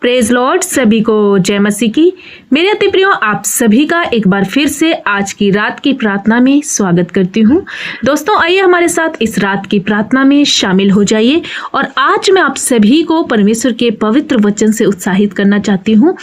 Praise Lord, सभी को जय मसीह की। मेरे अति प्रियो, आप सभी का एक बार फिर से आज की रात की प्रार्थना में स्वागत करती हूँ। दोस्तों, आइए हमारे साथ इस रात की प्रार्थना में शामिल हो जाइए। और आज मैं आप सभी को परमेश्वर के पवित्र वचन से उत्साहित करना चाहती हूँ।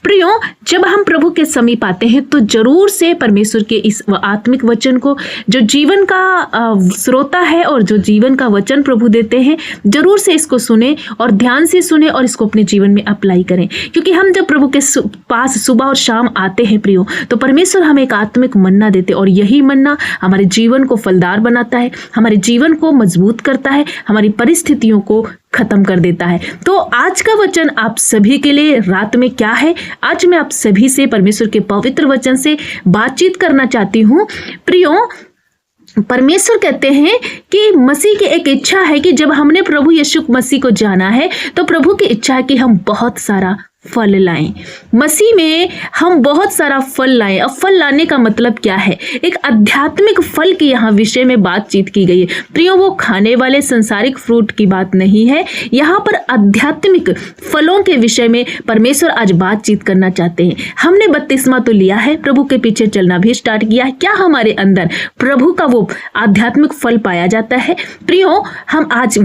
प्रियो, जब हम प्रभु के समीप आते हैं तो जरूर से परमेश्वर के इस आत्मिक वचन को, जो जीवन का श्रोता है और जो जीवन का वचन प्रभु देते हैं, जरूर से इसको सुने और ध्यान से सुने और इसको अपने जीवन में अप्लाई करें। क्योंकि हम जब प्रभु के पास सुबह और शाम आते हैं प्रियो, तो परमेश्वर हमें एक आत्मिक मन्ना देते, और यही मन्ना हमारे जीवन को फलदार बनाता है, हमारे जीवन को मजबूत करता है, हमारी परिस्थितियों को खत्म कर देता है। तो आज का वचन आप सभी के लिए रात में क्या है, आज मैं आप सभी से परमेश्वर के पवित्र वचन से बातचीत करना चाहती हूँ। प्रियो, परमेश्वर कहते हैं कि मसीह की एक इच्छा है कि जब हमने प्रभु यीशु मसीह को जाना है तो प्रभु की इच्छा है कि हम बहुत सारा फल लाएं। मसीह में हम बहुत सारा फल लाएं। अब फल लाने का मतलब क्या है? एक आध्यात्मिक फल की यहाँ विषय में बातचीत की गई है। प्रियो, वो खाने वाले संसारिक फ्रूट की बात नहीं है, यहाँ पर आध्यात्मिक फलों के विषय में परमेश्वर आज बातचीत करना चाहते हैं। हमने बपतिस्मा तो लिया है, प्रभु के पीछे चलना भी स्टार्ट किया है। क्या हमारे अंदर प्रभु का वो आध्यात्मिक फल पाया जाता है? प्रियो, हम आज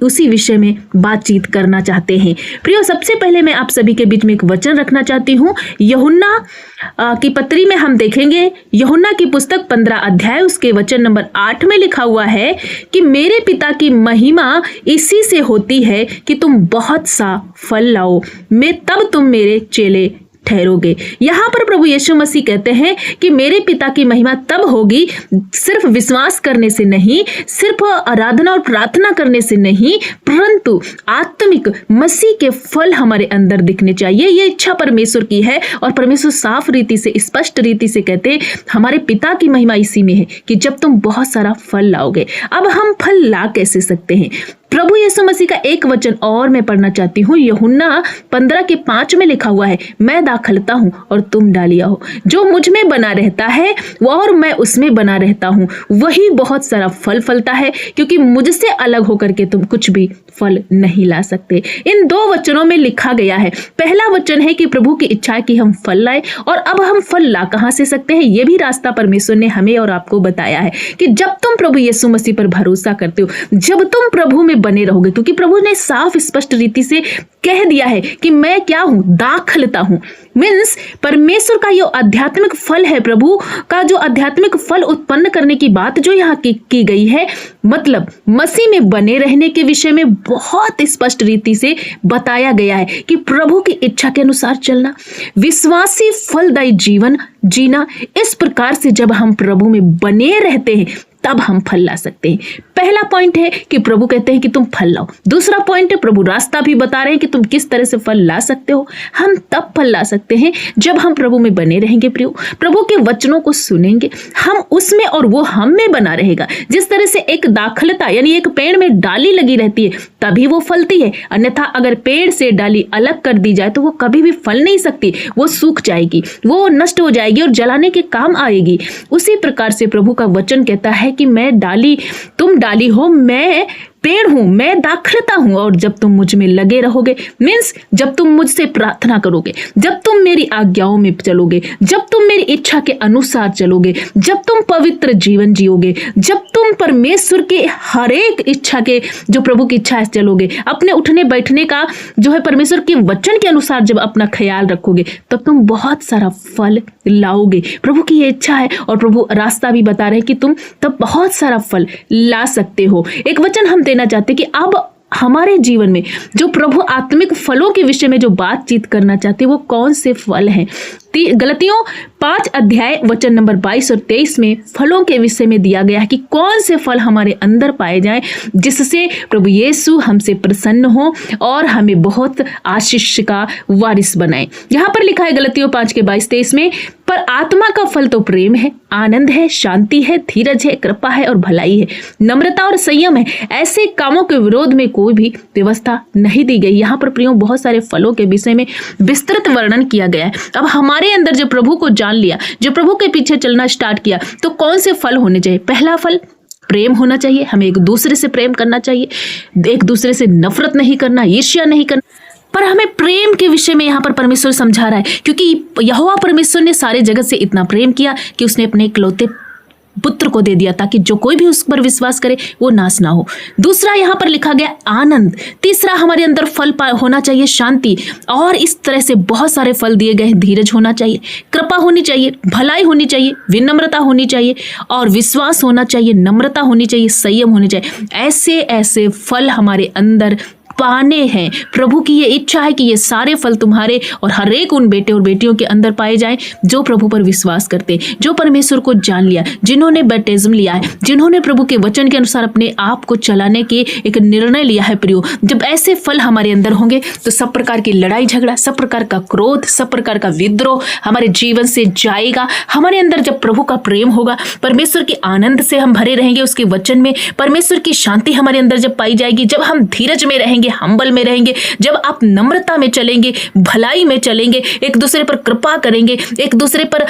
उसी विषय में बातचीत करना चाहते हैं। प्रियो, सबसे पहले मैं आप सभी के बीच में एक वचन रखना चाहती हूँ। यूहन्ना की पत्री में हम देखेंगे, यूहन्ना की पुस्तक 15 अध्याय उसके वचन नंबर 8 में लिखा हुआ है कि मेरे पिता की महिमा इसी से होती है कि तुम बहुत सा फल लाओ, तब तुम मेरे चेले ठहरोगे। यहाँ पर प्रभु यीशु मसीह कहते हैं कि मेरे पिता की महिमा तब होगी, सिर्फ विश्वास करने से नहीं, सिर्फ आराधना और प्रार्थना करने से नहीं, परंतु आत्मिक मसीह के फल हमारे अंदर दिखने चाहिए। ये इच्छा परमेश्वर की है, और परमेश्वर साफ रीति से, स्पष्ट रीति से कहते हैं हमारे पिता की महिमा इसी में है कि जब तुम बहुत सारा फल लाओगे। अब हम फल ला कैसे सकते हैं? प्रभु यीशु मसीह का एक वचन और मैं पढ़ना चाहती हूँ। यूहन्ना 15:5 में लिखा हुआ है, मैं दाखलता हूँ और तुम डालियाँ हो, जो मुझ में बना रहता है वो और मैं उसमें बना रहता हूँ, वही बहुत सारा फल फलता है, क्योंकि मुझसे अलग होकर के तुम कुछ भी फल नहीं ला सकते। इन दो वचनों में लिखा गया है। पहला वचन है कि प्रभु की इच्छा है कि हम फल लाए, और अब हम फल ला कहाँ से सकते हैं? ये भी रास्ता परमेश्वर ने हमें और आपको बताया है कि जब तुम प्रभु यीशु मसीह पर भरोसा करते हो, जब तुम प्रभु में बने रहोगे, क्योंकि प्रभु ने साफ स्पष्ट रीति से कह दिया है कि मैं क्या हूं, दाखलता हूं। मीन्स परमेश्वर का यो आध्यात्मिक फल है, प्रभु का जो आध्यात्मिक फल उत्पन्न करने की बात जो यहाँ की गई है, मतलब मसीह में बने रहने के विषय में बहुत स्पष्ट रीति से बताया गया है कि प्रभु की इच्छा के अनुसार चलना, विश्वासी फलदायी जीवन जीना। इस प्रकार से जब हम प्रभु में बने रहते हैं तब हम फल ला सकते हैं। पहला पॉइंट है कि प्रभु कहते हैं कि तुम फल लाओ। दूसरा पॉइंट है, प्रभु रास्ता भी बता रहे हैं कि तुम किस तरह से फल ला सकते हो। हम तब फल ला सकते हैं जब हम प्रभु में बने रहेंगे। प्रभु के वचनों को सुनेंगे, हम उसमें और वो हम में बना रहेगा। जिस तरह से एक दाखलता यानी एक पेड़ में डाली लगी रहती है तभी वो फलती है, अन्यथा अगर पेड़ से डाली अलग कर दी जाए तो वो कभी भी फल नहीं सकती, वो सूख जाएगी, वो नष्ट हो जाएगी और जलाने के काम आएगी। उसी प्रकार से प्रभु का वचन कहता है कि मैं डाली, तुम डाली हो, मैं पेड़ हूं, मैं दाखलता हूं, और जब तुम मुझ में लगे रहोगे, मीन्स जब तुम मुझसे प्रार्थना करोगे, जब तुम मेरी आज्ञाओं में चलोगे, जब तुम मेरी इच्छा के अनुसार चलोगे, जब तुम पवित्र जीवन जियोगे, जब तुम परमेश्वर के हर एक इच्छा के, जो प्रभु की इच्छा है, चलोगे, अपने उठने बैठने का जो है परमेश्वर के वचन के अनुसार जब अपना ख्याल रखोगे, तब तुम बहुत सारा फल लाओगे। प्रभु की ये इच्छा है, और प्रभु रास्ता भी बता रहे हैं कि तुम तब बहुत सारा फल ला सकते हो। एक वचन हम देना चाहते हैं कि अब हमारे जीवन में जो प्रभु आत्मिक फलों के विषय में जो बातचीत करना चाहते हैं वो कौन से फल हैं। गलतियों 5 अध्याय वचन नंबर 22 और 23 में फलों के विषय में दिया गया है कि कौन से फल हमारे अंदर पाए जाएं जिससे प्रभु यीशु हमसे प्रसन्न हो और हमें बहुत आशीष का वारिस बनाए। यहाँ पर लिखा है गलतियों 5:22-23 में, पर आत्मा का फल तो प्रेम है, आनंद है, शांति है, धीरज है, कृपा है और भलाई है, नम्रता और संयम है। ऐसे कामों के विरोध में कोई भी व्यवस्था नहीं दी गई। यहाँ पर प्रियों बहुत सारे फलों के विषय में विस्तृत वर्णन किया गया है। अब हमारे अंदर जो प्रभु को जान लिया, जो प्रभु के पीछे चलना स्टार्ट किया, तो कौन से फल होने चाहिए? पहला फल प्रेम होना चाहिए, हमें एक दूसरे से प्रेम करना चाहिए, एक दूसरे से नफरत नहीं करना, ईर्ष्या नहीं करना। पर हमें प्रेम के विषय में यहाँ पर परमेश्वर समझा रहा है, क्योंकि यहोवा परमेश्वर ने सारे जगत से इतना प्रेम किया कि उसने अपने इकलौते पुत्र को दे दिया ताकि जो कोई भी उस पर विश्वास करे वो नाश ना हो। दूसरा यहाँ पर लिखा गया आनंद। तीसरा हमारे अंदर फल होना चाहिए शांति, और इस तरह से बहुत सारे फल दिए गए। धीरज होना चाहिए, कृपा होनी चाहिए, भलाई होनी चाहिए, विनम्रता होनी चाहिए, और विश्वास होना चाहिए, नम्रता होनी चाहिए, संयम होनी चाहिए। ऐसे ऐसे फल हमारे अंदर पाने हैं। प्रभु की ये इच्छा है कि ये सारे फल तुम्हारे और हर एक उन बेटे और बेटियों के अंदर पाए जाएं जो प्रभु पर विश्वास करते, जो परमेश्वर को जान लिया, जिन्होंने बैप्टिज्म लिया है, जिन्होंने प्रभु के वचन के अनुसार अपने आप को चलाने के एक निर्णय लिया है। प्रियो, जब ऐसे फल हमारे अंदर होंगे तो सब प्रकार की लड़ाई झगड़ा, सब प्रकार का क्रोध, सब प्रकार का विद्रोह हमारे जीवन से जाएगा। हमारे अंदर जब प्रभु का प्रेम होगा, परमेश्वर के आनंद से हम भरे रहेंगे, उसके वचन में परमेश्वर की शांति हमारे अंदर जब पाई जाएगी, जब हम धीरज में रहेंगे, हम्बल में रहेंगे, जब आप नम्रता में चलेंगे, भलाई में चलेंगे, एक दूसरे पर कृपा करेंगे, एक दूसरे पर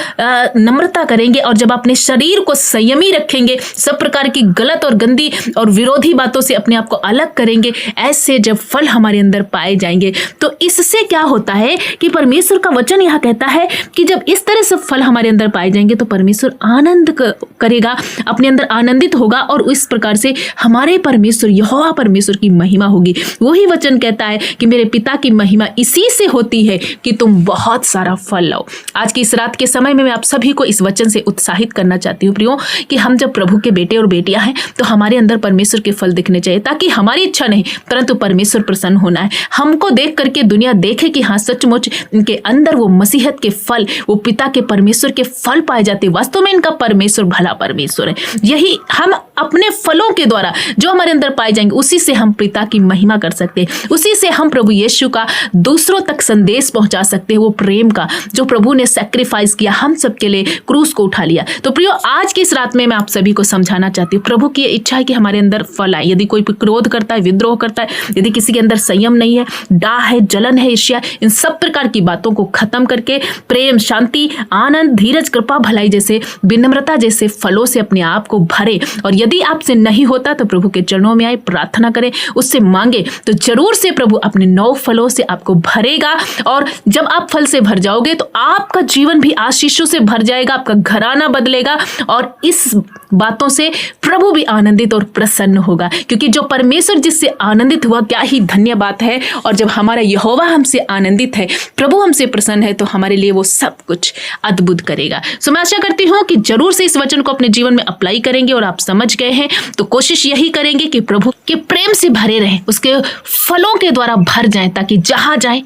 नम्रता करेंगे, और जब अपने शरीर को संयमी रखेंगे, सब प्रकार की गलत और गंदी और विरोधी बातों से अपने आप को अलग करेंगे, ऐसे जब फल हमारे अंदर पाए जाएंगे तो इससे क्या होता है कि परमेश्वर का वचन यह कहता है कि जब इस तरह से फल हमारे अंदर पाए जाएंगे तो परमेश्वर आनंद करेगा, अपने अंदर आनंदित होगा, और इस प्रकार से हमारे परमेश्वर यहोवा परमेश्वर की महिमा होगी। वही वचन कहता है कि मेरे पिता की महिमा इसी से होती है कि तुम बहुत सारा फल लाओ। आज की इस रात के समय में मैं आप सभी को इस वचन से उत्साहित करना चाहती हूँ प्रियो, कि हम जब प्रभु के बेटे और बेटियां हैं तो हमारे अंदर परमेश्वर के फल दिखने चाहिए, ताकि हमारी इच्छा नहीं परंतु परमेश्वर प्रसन्न होना है। हमको देख करके दुनिया देखे कि हाँ सचमुच इनके अंदर वो मसीहत के फल, वो पिता के परमेश्वर के फल पाए जाते। वास्तव में इनका परमेश्वर भला परमेश्वर है। यही हम अपने फलों के द्वारा जो हमारे अंदर पाए जाएंगे, उसी से हम पिता की महिमा कर सकते हैं, उसी से हम प्रभु यीशु का दूसरों तक संदेश पहुंचा सकते हैं, वो प्रेम का जो प्रभु ने सैक्रिफाइस किया, हम सबके लिए क्रूस को उठा लिया। तो प्रियो, आज की इस रात में मैं आप सभी को समझाना चाहती हूँ, प्रभु की इच्छा है कि हमारे अंदर फल आए। यदि कोई क्रोध करता है, विद्रोह करता है, यदि किसी के अंदर संयम नहीं है, डाह है, जलन है, ईर्ष्या, इन सब प्रकार की बातों को खत्म करके प्रेम, शांति, आनंद, धीरज, कृपा, भलाई जैसे, विनम्रता जैसे फलों से अपने आप को भरे। और यदि आपसे नहीं होता तो प्रभु के चरणों में आए, प्रार्थना करें, उससे मांगे, तो जरूर से प्रभु अपने 9 फलों से आपको भरेगा। और जब आप फल से भर जाओगे तो आपका जीवन भी आशीषों से भर जाएगा, आपका घराना बदलेगा, और इस बातों से प्रभु भी आनंदित और प्रसन्न होगा, क्योंकि जो परमेश्वर जिससे आनंदित हुआ, क्या ही धन्य बात है। और जब हमारा यहोवा हमसे आनंदित है, प्रभु हमसे प्रसन्न है, तो हमारे लिए वो सब कुछ अद्भुत करेगा। सो मैं आशा करती हूँ कि जरूर से इस वचन को अपने जीवन में अप्लाई करेंगे, और आप समझ गए हैं तो कोशिश यही करेंगे कि प्रभु के प्रेम से भरे रहें, उसके फलों के द्वारा भर जाएं, ताकि जहां जाएं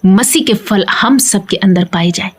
मसीह के फल हम सबके अंदर पाए जाएं।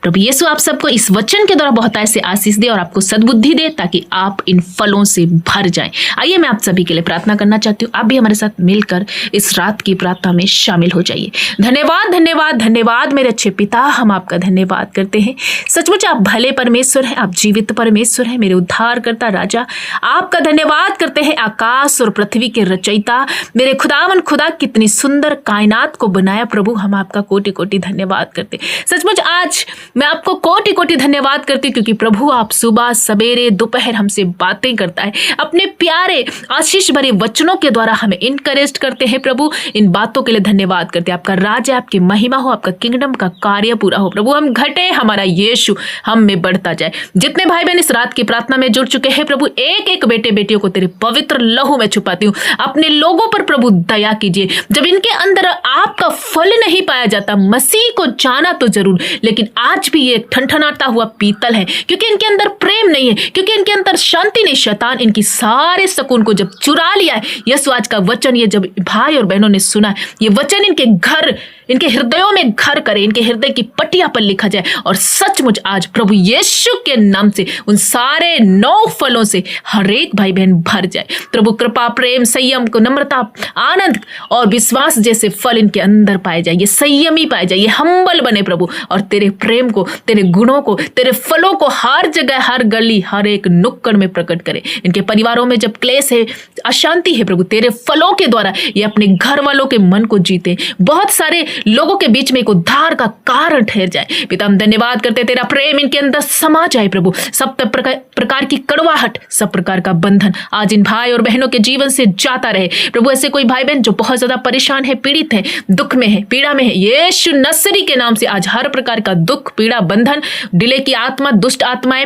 प्रभु यीशु आप सबको इस वचन के द्वारा बहुत ऐसे आशीष दे और आपको सद्बुद्धि दे, ताकि आप इन फलों से भर जाएं। आइए मैं आप सभी के लिए प्रार्थना करना चाहती हूँ। आप भी हमारे साथ मिलकर इस रात की प्रार्थना में शामिल हो जाइए। धन्यवाद, धन्यवाद, धन्यवाद मेरे अच्छे पिता, हम आपका धन्यवाद करते हैं। सचमुच आप भले परमेश्वर हैं, आप जीवित परमेश्वर हैं, मेरे उद्धारकर्ता राजा। आपका धन्यवाद करते हैं, आकाश और पृथ्वी के रचयिता, मेरे खुदावन खुदा, कितनी सुंदर कायनात को बनाया प्रभु, हम आपका कोटि कोटि धन्यवाद करते। सचमुच आज मैं आपको कोटि कोटि धन्यवाद करती हूँ, क्योंकि प्रभु आप सुबह, सवेरे, दोपहर हमसे बातें करता है, अपने प्यारे आशीष भरे वचनों के द्वारा हमें इनकरेज करते हैं। प्रभु इन बातों के लिए धन्यवाद करते हैं। आपका राज है, आपकी महिमा हो, आपका किंगडम का कार्य पूरा हो प्रभु। हम घटे, हमारा यीशु हम में बढ़ता जाए। जितने भाई बहन इस रात की प्रार्थना में जुड़ चुके हैं प्रभु, एक एक बेटे बेटियों को तेरे पवित्र लहू में छुपाती हूँ। अपने लोगों पर प्रभु दया कीजिए। जब इनके अंदर आपका फल नहीं पाया जाता, मसीह को जाना तो जरूर, लेकिन आज भी ये ठनठनाता हुआ पीतल है, क्योंकि इनके अंदर प्रेम नहीं है, क्योंकि इनके अंदर शांति नहीं। शैतान इनकी सारे सुकून को जब चुरा लिया है, यीशु आज का वचन ये जब भाई और बहनों ने सुना, ये वचन इनके घर, इनके हृदयों में घर करे, इनके हृदय की पटिया पर लिखा जाए। और सचमुच आज प्रभु यीशु के नाम से उन सारे 9 फलों से हर एक भाई बहन भर जाए। प्रभु कृपा, प्रेम, संयम को, नम्रता, आनंद और विश्वास जैसे फल इनके अंदर पाए जाए। ये संयमी पाए जाए, ये हम्बल बने प्रभु, और तेरे प्रेम को, तेरे गुणों को, तेरे फलों को हर जगह, हर गली, हर एक नुक्कड़ में प्रकट करे। इनके परिवारों में जब क्लेश है, अशांति है प्रभु, तेरे फलों के द्वारा ये अपने घर वालों के मन को जीते। बहुत सारे लोगों के बीच में एक उद्धार का कारण ठहर जाए। पिता हम धन्यवाद करते, तेरा प्रेम इनके अंदर समा जाए प्रभु। सब प्रकार की कड़वाहट, सब प्रकार का बंधन आज इन भाई और बहनों के जीवन से जाता रहे प्रभु। ऐसे कोई भाई बहन जो बहुत ज्यादा परेशान है, पीड़ित है, दुख में है, पीड़ा में है, यीशु नसरी के नाम से आज हर प्रकार का दुख, पीड़ा, बंधन, डिले की आत्मा, दुष्ट आत्माएं,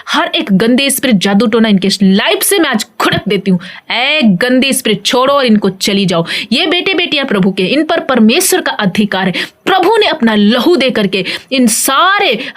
हर एक गंदे स्पिरिट, जादू टोना इनके लाइफ से मैं आज खुड़क देती हूँ। ऐ गंदे स्पिरिट छोड़ो और इनको चली जाओ। ये बेटे बेटियां प्रभु के, इन पर परमेश्वर का अधिकार है। प्रभु ने अपना लहू दे करके इन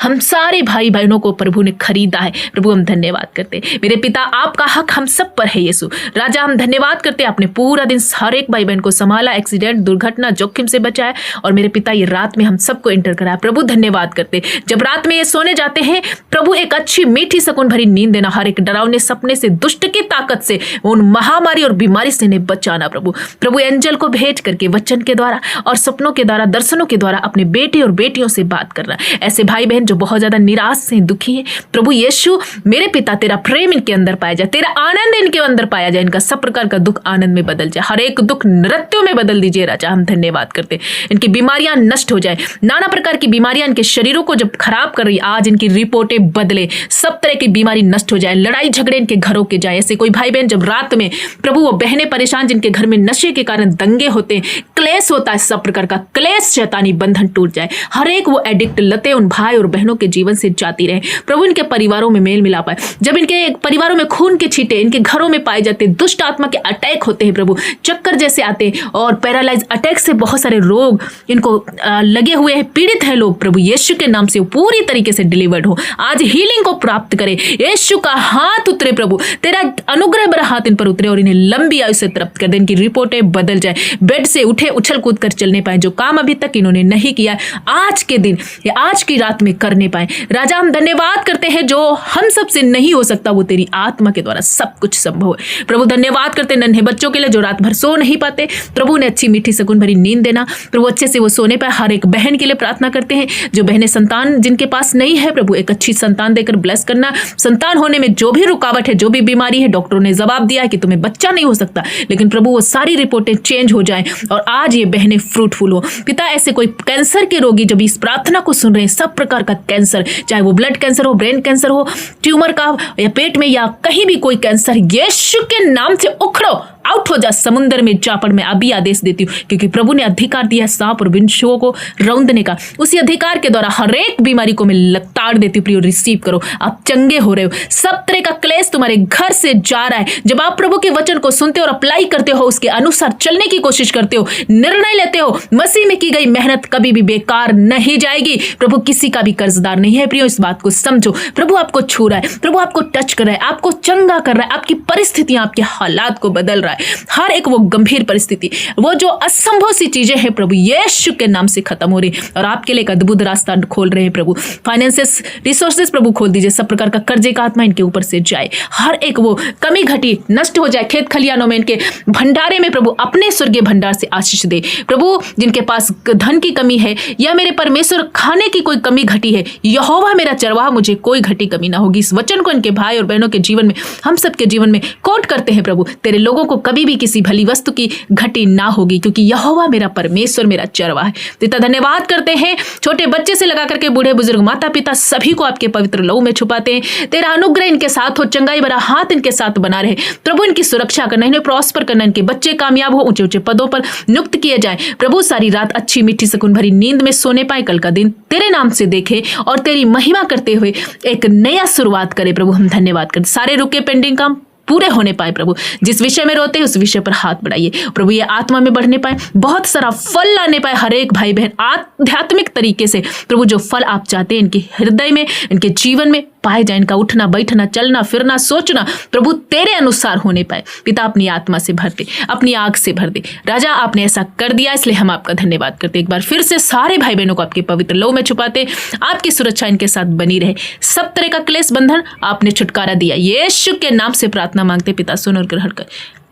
हम सारे भाई बहनों को प्रभु ने खरीदा है। प्रभु हम धन्यवाद करते, मेरे पिता आपका हक हम सब पर है यीशु। राजा हम धन्यवाद करते, आपने पूरा दिन हर एक भाई बहन को संभाला, एक्सीडेंट, दुर्घटना, जोखिम से बचाया। और मेरे पिता ये रात में हम सबको एंटर कराया। प्रभु धन्यवाद करते, जब रात में ये सोने जाते हैं प्रभु एक अच्छी मीठी सुकून भरी नींद देना, हर एक डरावने सपने से, दुष्ट की ताकत से, उन महामारी और बीमारी से इन्हें बचाना प्रभु एंजल को भेज करके वचन के द्वारा और सपनों के द्वारा, दर्शनों के द्वारा अपने बेटे और बेटियों से बात करना। ऐसे भाई बहन जो बहुत ज्यादा निराश से दुखी हैं प्रभु यीशु मेरे पिता तेरा प्रेम इनके अंदर पाया जाए, तेरा आनंद इनके अंदर पाया जाए, इनका सब प्रकार का दुख आनंद में बदल जाए, हर एक दुख नृत्यों में बदल दीजिए राजा। हम धन्यवाद करते, इनकी बीमारियां नष्ट हो जाए, नाना प्रकार की बीमारियां इनके शरीरों को जब खराब कर रही, आज इनकी रिपोर्टें बदले, सब तरह की बीमारी नष्ट हो जाए, लड़ाई झगड़े इनके घरों के जाए। ऐसे कोई भाई बहन जब रात में प्रभु वो बहनें परेशान, जिनके घर में नशे के कारण दंगे होते हैं, क्लेश होता है, सब प्रकार का क्लेश, शैतानी बंधन टूट जाए, हर एक वो एडिक्ट लते उन भाई और बहनों के जीवन से जाती रहे प्रभु। इनके परिवारों में मेल मिलाप है, जब इनके परिवारों में खून के छींटे इनके घरों में पाए जाते हैं, दुष्ट आत्मा के अटैक होते हैं प्रभु, चक्कर जैसे आते हैं और पैरालाइज अटैक से बहुत सारे रोग इनको लगे हुए हैं, पीड़ित है लोग प्रभु यीशु के नाम से वो पूरी तरीके से डिलीवर्ड हो, आज हीलिंग को प्राप्त करे। यीशु का हाथ उतरे प्रभु, तेरा अनुग्रह भरा हाथ इन पर उतरे और इन्हें लंबी आयु से तृप्त कर दे, इनकी रिपोर्टें बदल जाए, बेड से उठे उछल कूद कर चलने पाए, जो काम अभी तक इन्होंने नहीं किया आज के दिन या आज की रात में करने पाए। राजा हम धन्यवाद करते हैं, जो हम सब से नहीं हो सकता वो तेरी आत्मा के द्वारा सब कुछ संभव है प्रभु। धन्यवाद करते नन्हे बच्चों के लिए जो रात भर सो नहीं पाते प्रभु ने अच्छी मीठी सुकून भरी नींद देना प्रभु, अच्छे से वो सोने पाए। हर एक बहन के लिए प्रार्थना करते हैं, जो बहनें संतान जिनके पास नहीं है प्रभु एक अच्छी संतान देकर ब्लेस करना। संतान होने में जो भी रुकावट है, जो भी बीमारी है, डॉक्टरों ने जवाब दिया है कि तुम्हें बच्चा नहीं हो सकता, लेकिन प्रभु वो सारी रिपोर्टें चेंज हो जाएं और आज ये बहनें फ्रूटफुल हो। पिता ऐसे कोई कैंसर के रोगी जब इस प्रार्थना को सुन रहे हैं, सब प्रकार का कैंसर, चाहे वो ब्लड कैंसर हो, ब्रेन कैंसर हो, ट्यूमर का या पेट में या कहीं भी कोई कैंसर, यीशु के नाम से उखड़ो, आउट हो जा, समुद्र में जा पड़। मैं अभी आदेश देती हूँ, क्योंकि प्रभु ने अधिकार दिया सांप और बिच्छुओं को रौंदने का, उसी अधिकार के द्वारा हर एक बीमारी को मैं लताड़ देती हूँ। प्रियो रिसीव करो, आप चंगे हो रहे हो, सब तरह का क्लेश तुम्हारे घर से जा रहा है। जब आप प्रभु के वचन को सुनते हो और अप्लाई करते हो, उसके अनुसार चलने की कोशिश करते हो, निर्णय लेते हो, मसीह में की गई मेहनत कभी भी बेकार नहीं जाएगी। प्रभु किसी का भी कर्जदार नहीं है प्रियो, इस बात को समझो। प्रभु आपको छू रहा है, प्रभु आपको टच कर रहा है, आपको चंगा कर रहा है, आपकी परिस्थितियां, आपके हालात को बदल रहा है। हर एक वो गंभीर परिस्थिति, वो जो असंभव सी चीजें हैं प्रभु यीशु के नाम से खत्म हो रही और आपके लिए एक अद्भुत रास्ता खोल रहे हैं प्रभु। फाइनेंसेस, रिसोर्सेस प्रभु खोल दीजिए, सब प्रकार का कर्जे का आत्मा इनके ऊपर से जाए, हर एक वो कमी घटी नष्ट हो जाए। खेत खलियानों में, इनके भंडारे में प्रभु अपने स्वर्गीय भंडार से आशीष दे प्रभु। जिनके पास धन की कमी है या मेरे परमेश्वर खाने की कोई कमी घटी है, यहोवा मेरा चरवाहा, मुझे कोई घटी कमी ना होगी। इस वचन को इनके भाई और बहनों के जीवन में, हम सबके जीवन में कोट करते हैं प्रभु। तेरे लोगों को कभी भी किसी भली वस्तु की घटी ना होगी, क्योंकि यहोवा मेरा परमेश्वर मेरा चरवाहा है। पिता धन्यवाद करते हैं, छोटे बच्चे से लगा करके बूढ़े बुजुर्ग, माता पिता सभी को आपके पवित्र लहू में छुपाते हैं। तेरा अनुग्रह इनके साथ हो, चंगाई भरा हाथ इनके साथ बना रहे प्रभु। इनकी सुरक्षा करना, इन्हें प्रॉस्पर करना, इनके बच्चे कामयाब हो, ऊंचे ऊंचे पदों पर नियुक्त किए जाए प्रभु। सारी रात अच्छी मीठी सुकून भरी नींद में सोने पाए, कल का दिन तेरे नाम से देखे और तेरी महिमा करते हुए एक नया शुरुआत करे प्रभु। हम धन्यवाद करते, सारे रुके पेंडिंग काम पूरे होने पाए प्रभु। जिस विषय में रोते हैं उस विषय पर हाथ बढ़ाइए प्रभु, ये आत्मा में बढ़ने पाए, बहुत सारा फल लाने पाए हर एक भाई बहन आध्यात्मिक तरीके से प्रभु। जो फल आप चाहते हैं इनके हृदय में, इनके जीवन में पाए जाए, इनका उठना बैठना, चलना फिरना, सोचना प्रभु तेरे अनुसार होने पाए। पिता अपनी आत्मा से भर दे, अपनी आग से भर दे राजा। आपने ऐसा कर दिया, इसलिए हम आपका धन्यवाद करते। एक बार फिर से सारे भाई बहनों को आपके पवित्र लहू में छुपाते, आपकी सुरक्षा इनके साथ बनी रहे। सब तरह का क्लेश बंधन आपने छुटकारा दिया, यीशु के नाम से प्रार्थना मांगते पिता, सुन और ग्रहण कर,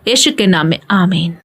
यीशु के नाम में आमीन।